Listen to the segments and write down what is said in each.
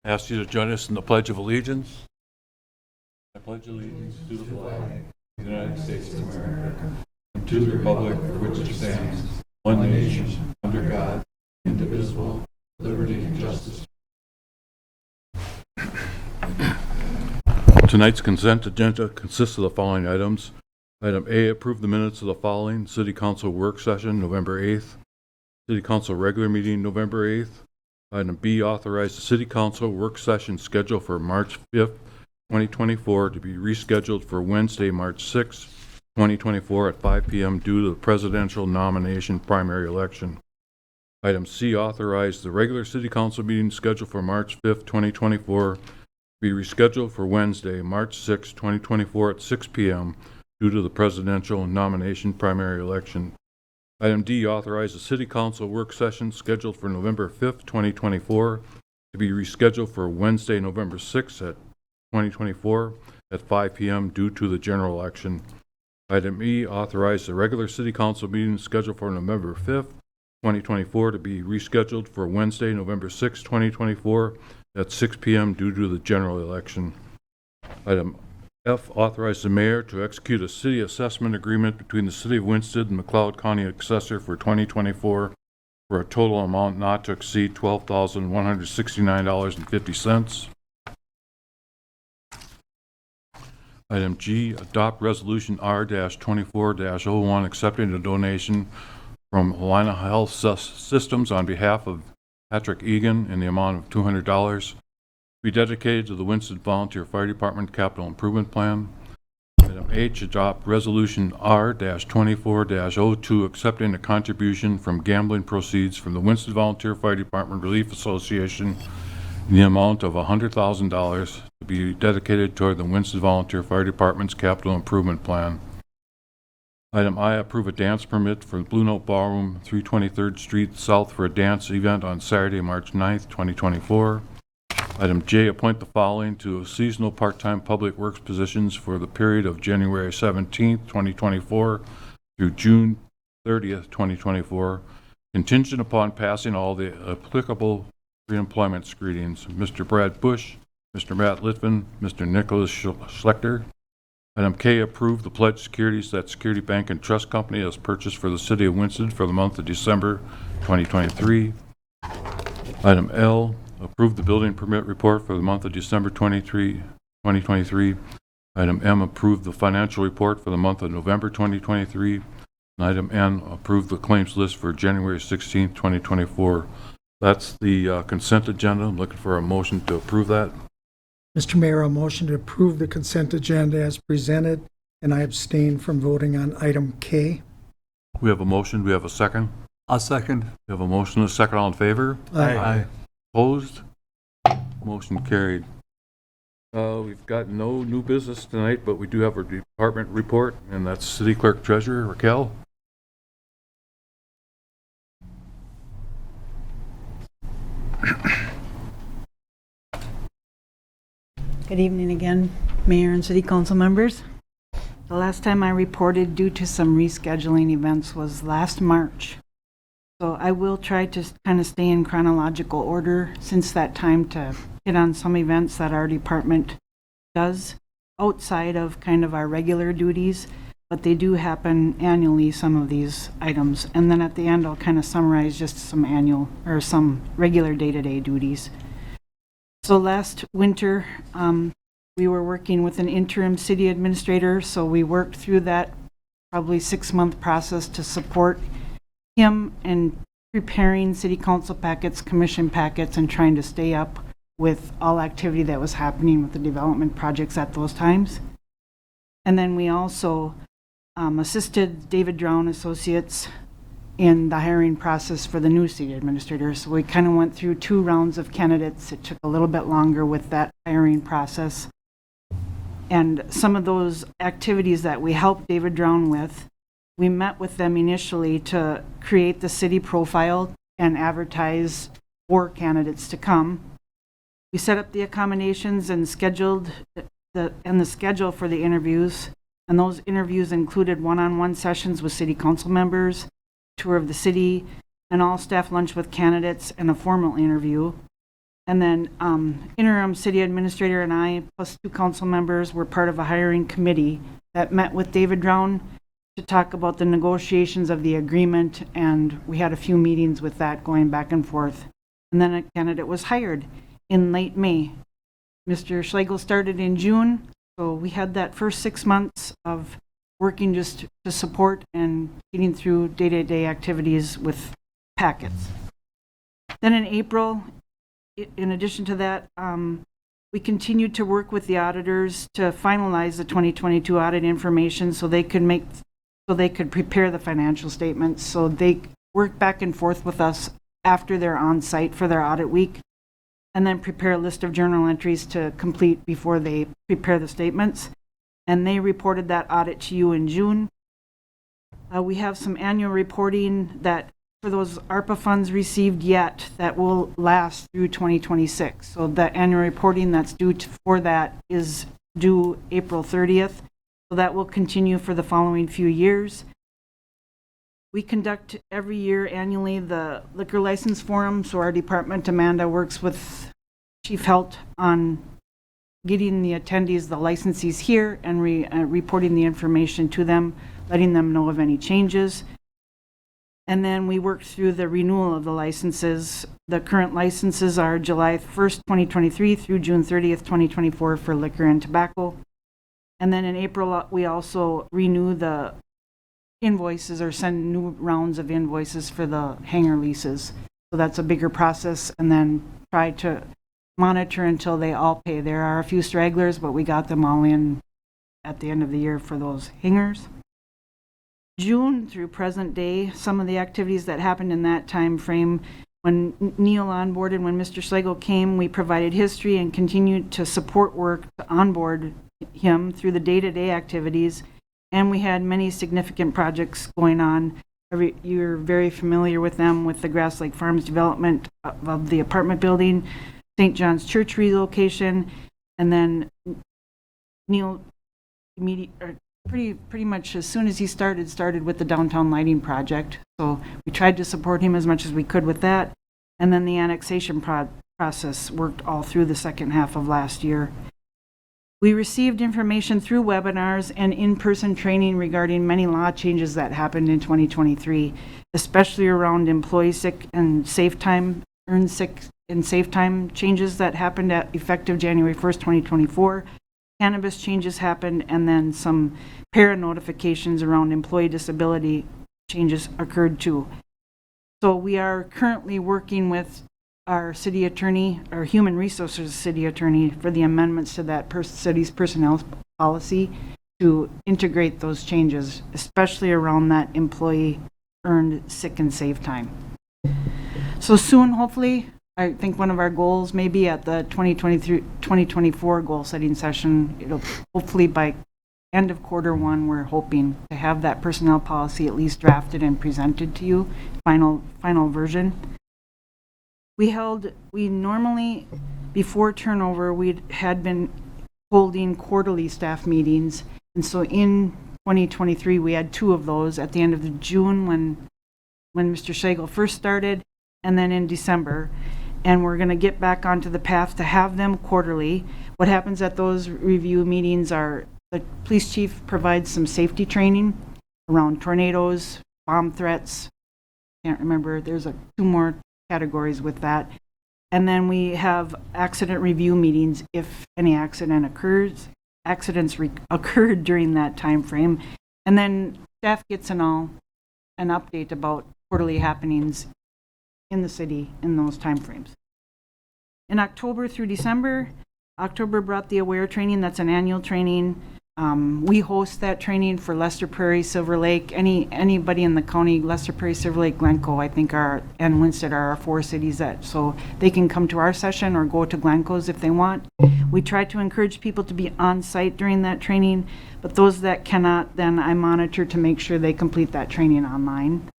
Ask you to join us in the Pledge of Allegiance. I pledge allegiance to the flag of the United States of America and to the republic for which it stands, one nation, under God, indivisible, liberty and justice. Tonight's consent agenda consists of the following items. Item A, approve the minutes of the following: City Council work session, November 8th. City Council regular meeting, November 8th. Item B, authorize the City Council work session schedule for March 5th, 2024 to be rescheduled for Wednesday, March 6th, 2024 at 5 p.m. due to the presidential nomination primary election. Item C, authorize the regular City Council meeting scheduled for March 5th, 2024 to be rescheduled for Wednesday, March 6th, 2024 at 6 p.m. due to the presidential nomination primary election. Item D, authorize the City Council work session scheduled for November 5th, 2024 to be rescheduled for Wednesday, November 6th at 2024 at 5 p.m. due to the general election. Item E, authorize the regular City Council meeting scheduled for November 5th, 2024 to be rescheduled for Wednesday, November 6th, 2024 at 6 p.m. due to the general election. Item F, authorize the mayor to execute a city assessment agreement between the City of Winston and McLeod County Assessor for 2024 for a total amount not to exceed $12,169.50. Item G, adopt Resolution R-24-01 accepting a donation from Alina Health Systems on behalf of Patrick Egan in the amount of $200. Be dedicated to the Winston Volunteer Fire Department Capital Improvement Plan. Item H, adopt Resolution R-24-02 accepting a contribution from gambling proceeds from the Winston Volunteer Fire Department Relief Association in the amount of $100,000 to be dedicated toward the Winston Volunteer Fire Department's Capital Improvement Plan. Item I, approve a dance permit for Blue Note Ballroom, 323rd Street South for a dance event on Saturday, March 9th, 2024. Item J, appoint the following to seasonal part-time public works positions for the period of January 17th, 2024 through June 30th, 2024, contingent upon passing all the applicable pre-employment screenings. Mr. Brad Bush, Mr. Matt Litvin, Mr. Nicholas Schlechter. Item K, approve the pledged securities that Security Bank and Trust Company has purchased for the City of Winston for the month of December 2023. Item L, approve the building permit report for the month of December 2023. Item M, approve the financial report for the month of November 2023. And item N, approve the claims list for January 16th, 2024. That's the consent agenda. I'm looking for a motion to approve that. Mr. Mayor, a motion to approve the consent agenda as presented, and I abstain from voting on item K. We have a motion. We have a second. I'll second. We have a motion and a second. All in favor? Aye. Opposed? Motion carried. We've got no new business tonight, but we do have a department report, and that's City Clerk Treasurer Raquel. Good evening again, Mayor and City Council members. The last time I reported due to some rescheduling events was last March. So I will try to kind of stay in chronological order since that time to hit on some events that our department does outside of kind of our regular duties, but they do happen annually, some of these items. And then at the end, I'll kind of summarize just some annual or some regular day-to-day duties. So last winter, we were working with an interim city administrator, so we worked through that probably 6-month process to support him in preparing city council packets, commission packets, and trying to stay up with all activity that was happening with the development projects at those times. And then we also assisted David Drown Associates in the hiring process for the new city administrator. So we kind of went through 2 rounds of candidates. It took a little bit longer with that hiring process. And some of those activities that we helped David Drown with, we met with them initially to create the city profile and advertise for candidates to come. We set up the accommodations and scheduled the schedule for the interviews. And those interviews included one-on-one sessions with city council members, tour of the city, an all-staff lunch with candidates, and a formal interview. And then interim city administrator and I, plus 2 council members, were part of a hiring committee that met with David Drown to talk about the negotiations of the agreement, and we had a few meetings with that going back and forth. And then a candidate was hired in late May. Mr. Schlegel started in June, so we had that first 6 months of working just to support and getting through day-to-day activities with packets. Then in April, in addition to that, we continued to work with the auditors to finalize the 2022 audit information so they could prepare the financial statements. So they worked back and forth with us after they're on site for their audit week, and then prepare a list of journal entries to complete before they prepare the statements. And they reported that audit to you in June. We have some annual reporting that for those ARPA funds received yet that will last through 2026. So the annual reporting that's due for that is due April 30th. So that will continue for the following few years. We conduct every year annually the liquor license forum. So our department, Amanda, works with Chief Helt on getting the attendees, the licensees here, and reporting the information to them, letting them know of any changes. And then we worked through the renewal of the licenses. The current licenses are July 1st, 2023 through June 30th, 2024 for liquor and tobacco. And then in April, we also renew the invoices or send new rounds of invoices for the hangar leases. So that's a bigger process, and then try to monitor until they all pay. There are a few stragglers, but we got them all in at the end of the year for those hangars. June through present day, some of the activities that happened in that time frame. When Neil onboarded, when Mr. Schlegel came, we provided history and continued to support work to onboard him through the day-to-day activities. And we had many significant projects going on. You're very familiar with them, with the Grass Lake Farms development of the apartment building, St. John's Church relocation, and then Neil pretty much as soon as he started with the downtown lighting project. So we tried to support him as much as we could with that. And then the annexation process worked all through the second half of last year. We received information through webinars and in-person training regarding many law changes that happened in 2023, especially around employee sick and safe time, earned sick and safe time changes that happened at effective January 1st, 2024. Cannabis changes happened, and then some para notifications around employee disability changes occurred too. So we are currently working with our city attorney, our human resources city attorney, for the amendments to that city's personnel policy to integrate those changes, especially around that employee earned sick and safe time. So soon, hopefully, I think one of our goals may be at the 2023-2024 goal setting session. It'll hopefully by end of Q1, we're hoping to have that personnel policy at least drafted and presented to you, final version. We normally, before turnover, we had been holding quarterly staff meetings. And so in 2023, we had 2 of those at the end of June when Mr. Schlegel first started, and then in December. And we're going to get back onto the path to have them quarterly. What happens at those review meetings are the police chief provides some safety training around tornadoes, bomb threats. Can't remember, there's 2 more categories with that. And then we have accident review meetings if any accidents occurred during that time frame. And then staff gets an update about quarterly happenings in the city in those time frames. In October through December, October brought the AWARE training. That's an annual training. We host that training for Lester Prairie, Silver Lake, anybody in the county. Lester Prairie, Silver Lake, Glencoe, I think and Winsted are our 4 cities so they can come to our session or go to Glencoe's if they want. We try to encourage people to be on site during that training, but those that cannot, then I monitor to make sure they complete that training online.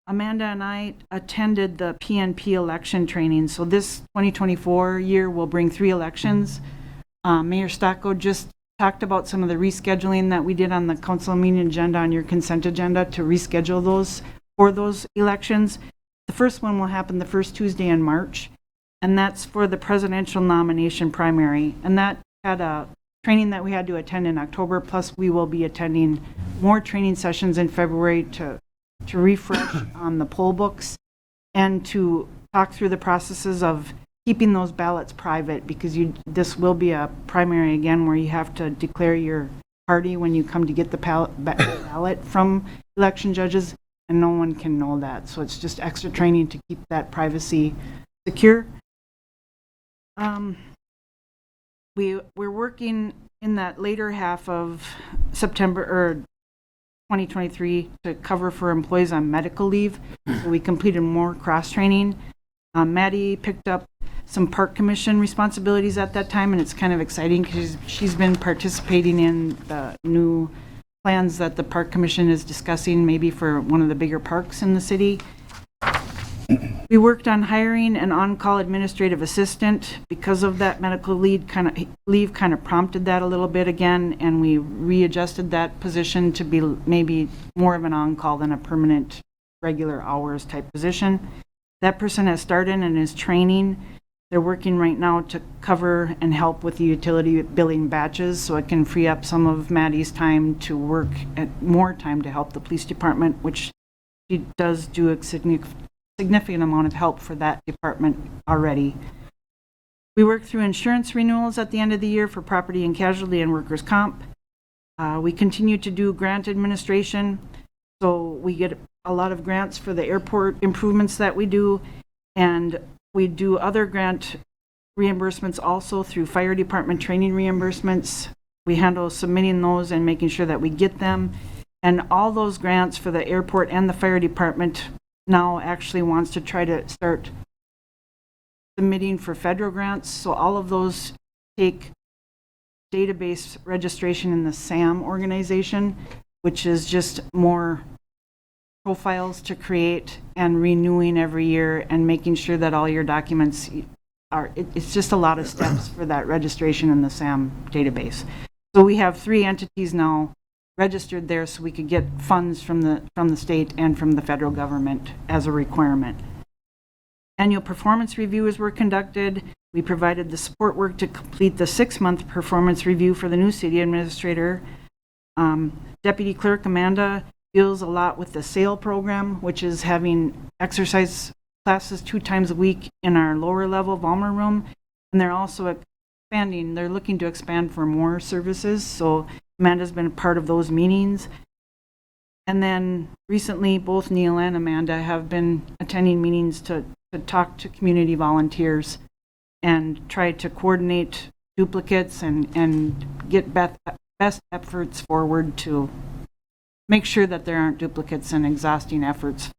Amanda and I attended the PNP election training. So this 2024 year will bring 3 elections. Mayor Stocko just talked about some of the rescheduling that we did on the council meeting agenda, on your consent agenda, to reschedule those for those elections. The first one will happen the first Tuesday in March, and that's for the presidential nomination primary. And that had a training that we had to attend in October, plus we will be attending more training sessions in February to refresh on the poll books and to talk through the processes of keeping those ballots private, because this will be a primary again where you have to declare your party when you come to get the ballot from election judges, and no one can know that. So it's just extra training to keep that privacy secure. We're working in that later half of September or 2023 to cover for employees on medical leave. So we completed more cross-training. Maddie picked up some park commission responsibilities at that time, and it's kind of exciting because she's been participating in the new plans that the park commission is discussing, maybe for one of the bigger parks in the city. We worked on hiring an on-call administrative assistant. Because of that medical leave kind of prompted that a little bit again, and we readjusted that position to be maybe more of an on-call than a permanent regular hours type position. That person has started and is training. They're working right now to cover and help with the utility billing batches, so it can free up some of Maddie's time to work at more time to help the police department, which she does do a significant amount of help for that department already. We work through insurance renewals at the end of the year for property and casualty and workers' comp. We continue to do grant administration, so we get a lot of grants for the airport improvements that we do, and we do other grant reimbursements also through fire department training reimbursements. We handle submitting those and making sure that we get them. And all those grants for the airport and the fire department now actually wants to try to start submitting for federal grants. So all of those take database registration in the SAM organization, which is just more profiles to create and renewing every year and making sure that all your documents are, it's just a lot of steps for that registration in the SAM database. So we have 3 entities now registered there so we could get funds from the state and from the federal government as a requirement. Annual performance reviews were conducted. We provided the support work to complete the 6-month performance review for the new city administrator. Deputy Clerk Amanda deals a lot with the SAIL program, which is having exercise classes 2 times a week in our lower level Valmer room. And they're also expanding, they're looking to expand for more services. So Amanda's been a part of those meetings. And then recently, both Neil and Amanda have been attending meetings to talk to community volunteers and try to coordinate duplicates and get best efforts forward to make sure that there aren't duplicates and exhausting efforts.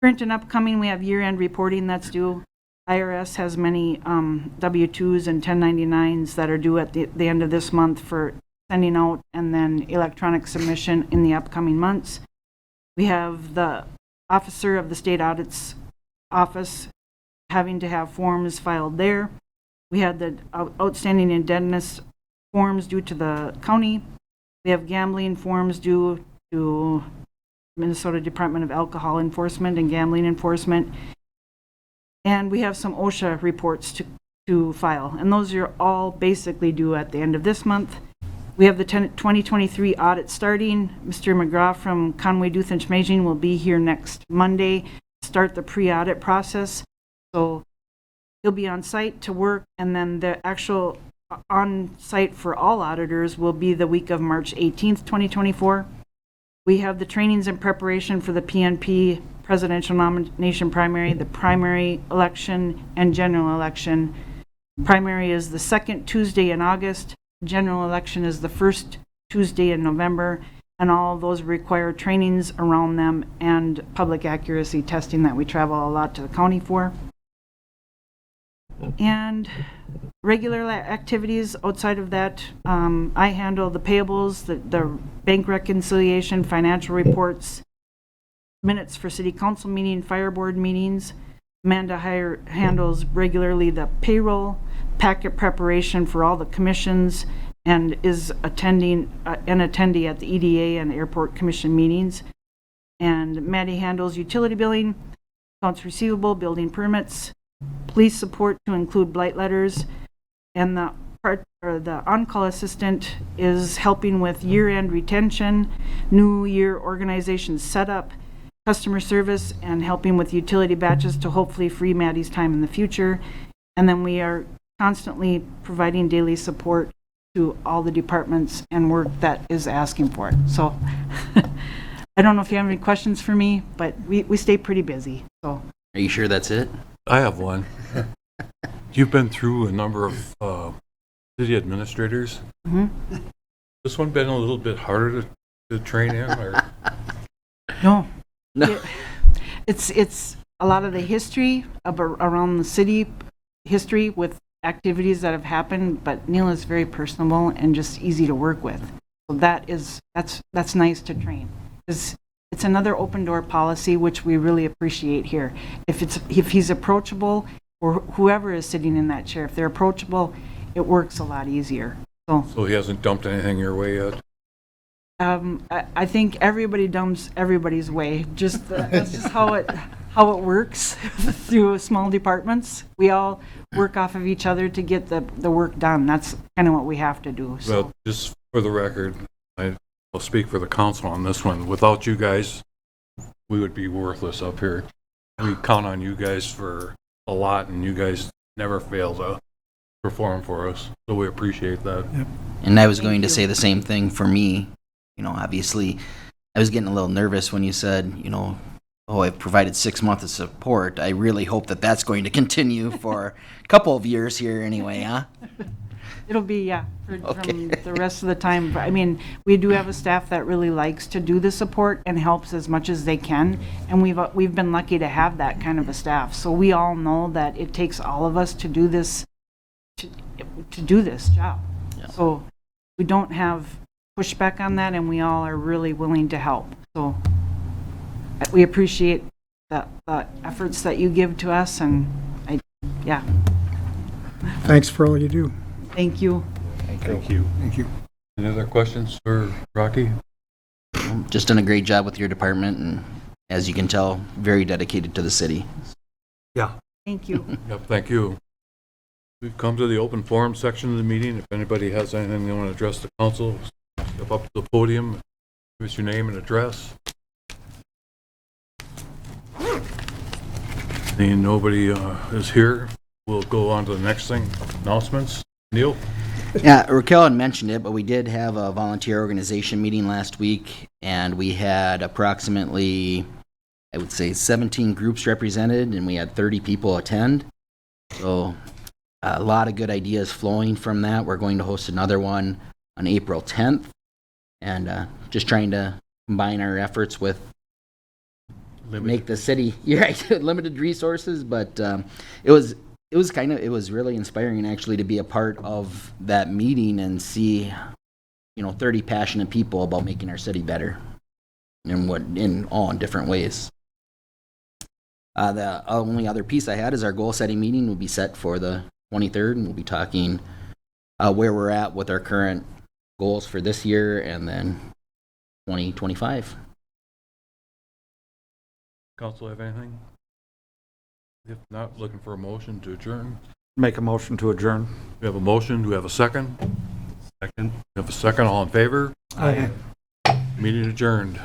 Current and upcoming, we have year-end reporting that's due. IRS has many W-2s and 1099s that are due at the end of this month for sending out, and then electronic submission in the upcoming months. We have the officer of the state audit's office having to have forms filed there. We had the outstanding indebtedness forms due to the county. We have gambling forms due to Minnesota Department of Alcohol Enforcement and Gambling Enforcement. And we have some OSHA reports to file. And those are all basically due at the end of this month. We have the 2023 audit starting. Mr. McGraw from Conway Duthens Maging will be here next Monday to start the pre-audit process. So he'll be on site to work, and then the actual on-site for all auditors will be the week of March 18th, 2024. We have the trainings in preparation for the PNP presidential nomination primary, the primary election, and general election. Primary is the 2nd Tuesday in August. General election is the 1st Tuesday in November, and all of those require trainings around them and public accuracy testing that we travel a lot to the county for. And regular activities outside of that, I handle the payables, the bank reconciliation, financial reports, minutes for city council meeting, fire board meetings. Amanda handles regularly the payroll, packet preparation for all the commissions, and is an attendee at the EDA and airport commission meetings. And Maddie handles utility billing, accounts receivable, building permits, police support to include blight letters, and the on-call assistant is helping with year-end retention, new year organization setup, customer service, and helping with utility batches to hopefully free Maddie's time in the future. And then we are constantly providing daily support to all the departments and work that is asking for it. So I don't know if you have any questions for me, but we stay pretty busy, so. Are you sure that's it? I have one. You've been through a number of city administrators. Mhm. This one been a little bit harder to train in, or? No. No. It's a lot of the history around the city, history with activities that have happened, but Neil is very personable and just easy to work with. So that's nice to train. It's another open door policy, which we really appreciate here. If he's approachable, or whoever is sitting in that chair, if they're approachable, it works a lot easier. So he hasn't dumped anything your way yet? I think everybody dumps everybody's way. That's just how it works through small departments. We all work off of each other to get the work done. That's kind of what we have to do. So. Well, just for the record, I'll speak for the council on this one. Without you guys, we would be worthless up here. We count on you guys for a lot, and you guys never fail to perform for us. So we appreciate that. Yep. And I was Thank going to you. say the same thing for me. You know, obviously, I was getting a little nervous when you said, you know, oh, I've provided 6 months of support. I really hope that that's going to continue for a couple of years here anyway, huh? It'll be, Okay. from the rest of the time. But, I mean, we do have a staff that really likes to do the support and helps as much as they can. And we've been lucky to have that kind of a staff. So we all know that it takes all of us to do this, to do this job. Yeah. So we don't have pushback on that, and we all are really willing to help. So we appreciate the efforts that you give to us, and Thanks for all you do. thank you. Thank you. Thank you. Any other questions for Rocky? Just done a great job with your department, and as you can tell, very dedicated to the city. Thank you. Yep, thank you. We've come to the open forum section of the meeting. If anybody has anything they want to address the council, step up to the podium, give us your name and address. Seeing nobody is here, we'll go on to the next thing, announcements. Neil? Yeah, Raquel had mentioned it, but we did have a volunteer organization meeting last week, and we had approximately, I would say, 17 groups represented, and we had 30 people attend. So a lot of good ideas flowing from that. We're going to host another one on April 10th, and just trying to combine our efforts with make the city limited resources, but it was really inspiring actually to be a part of that meeting and see 30 passionate people about making our city better in different ways. The only other piece I had is our goal setting meeting will be set for the 23rd, and we'll be talking where we're at with our current goals for this year and then 2025. Council have anything? If not, looking for a motion to adjourn. Make a motion to adjourn. We have a motion. Do we have a second? Second. We have a second. All in favor? Aye. Meeting adjourned.